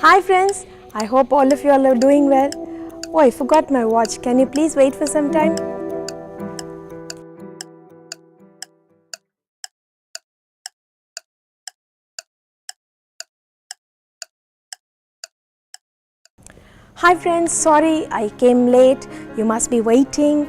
Hi friends, I hope all of you all are doing well. Oh, I forgot my watch. Can you please wait for some time? Hi friends, sorry I came late. You must be waiting.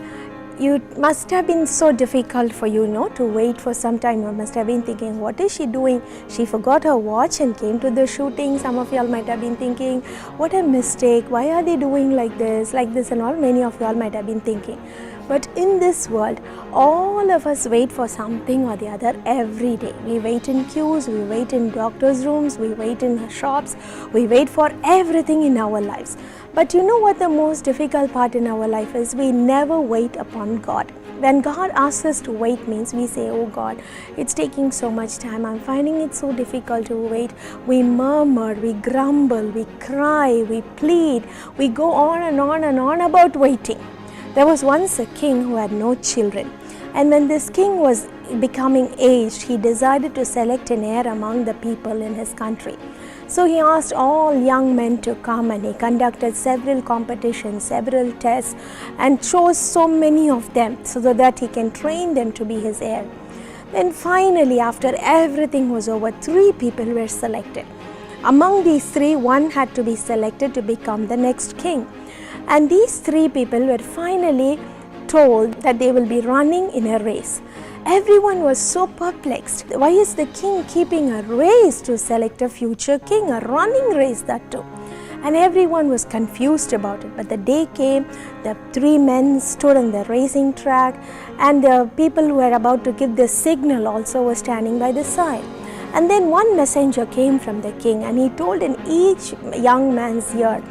It must have been so difficult for you, to wait for some time. You must have been thinking, what is she doing? She forgot her watch and came to the shooting. Some of y'all might have been thinking, what a mistake. Why are they doing like this and all? Many of y'all might have been thinking. But in this world, all of us wait for something or the other every day. We wait in queues, we wait in doctors' rooms, we wait in shops, we wait for everything in our lives. But you know what the most difficult part in our life is? We never wait upon God. When God asks us to wait means we say, oh God, it's taking so much time. I'm finding it so difficult to wait. We murmur, we grumble, we cry, we plead, we go on and on and on about waiting. There was once a king who had no children, and when this king was becoming aged, he decided to select an heir among the people in his country. So he asked all young men to come, and he conducted several competitions, several tests, and chose so many of them so that he can train them to be his heir. Then finally, after everything was over, 3 people were selected. Among these 3, one had to be selected to become the next king. And these 3 people were finally told that they will be running in a race. Everyone was so perplexed. Why is the king keeping a race to select a future king, a running race that too? And everyone was confused about it. But the day came, the 3 men stood on the racing track, and the people who were about to give the signal also were standing by the side. And then one messenger came from the king, and he told in each young man's ear,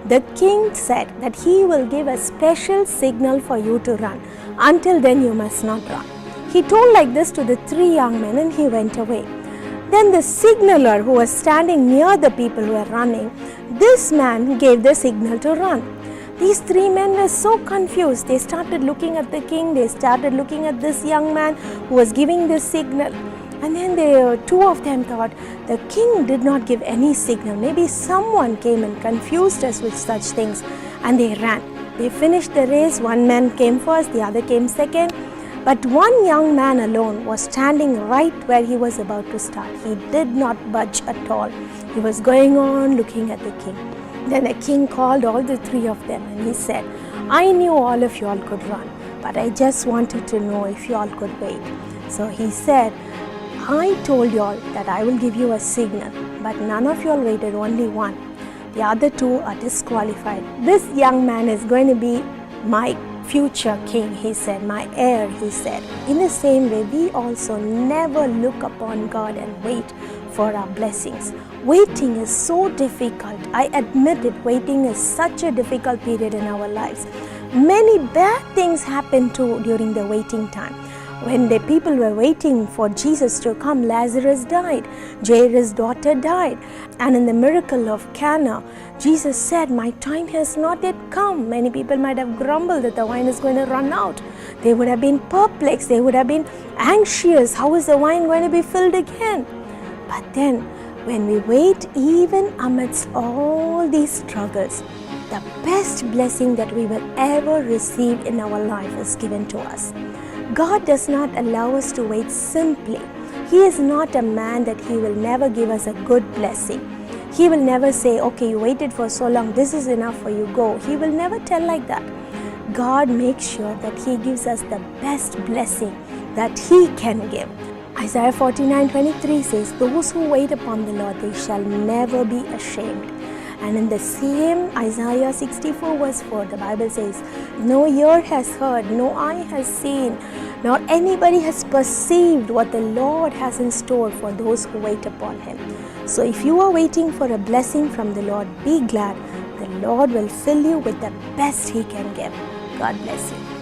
the king said that he will give a special signal for you to run. Until then you must not run. He told like this to the 3 young men, and he went away. Then the signaler who was standing near the people who were running, this man gave the signal to run. These 3 men were so confused. They started looking at the king, they started looking at this young man who was giving this signal. And then 2 of them thought, the king did not give any signal. Maybe someone came and confused us with such things. And they ran. They finished the race. One man came first, the other came second. But one young man alone was standing right where he was about to start. He did not budge at all. He was going on looking at the king. Then the king called all the 3 of them, and he said, I knew all of you all could run, but I just wanted to know if you all could wait. So he said, I told you all that I will give you a signal, but none of you all waited, only one. The other 2 are disqualified. This young man is going to be my future king, he said, my heir, he said. In the same way, we also never look upon God and wait for our blessings. Waiting is so difficult. I admit it, waiting is such a difficult period in our lives. Many bad things happen too during the waiting time. When the people were waiting for Jesus to come, Lazarus died, Jairus' daughter died, and in the miracle of Cana, Jesus said, my time has not yet come. Many people might have grumbled that the wine is going to run out. They would have been perplexed, they would have been anxious. How is the wine going to be filled again? But then, when we wait, even amidst all these struggles, the best blessing that we will ever receive in our life is given to us. God does not allow us to wait simply. He is not a man that he will never give us a good blessing. He will never say, okay, you waited for so long, this is enough for you, go. He will never tell like that. God makes sure that he gives us the best blessing that he can give. Isaiah 49:23 says, those who wait upon the Lord, they shall never be ashamed. And in the same Isaiah 64 verse 4, the Bible says, no ear has heard, no eye has seen, nor anybody has perceived what the Lord has in store for those who wait upon him. So if you are waiting for a blessing from the Lord, be glad. The Lord will fill you with the best he can give. God bless you.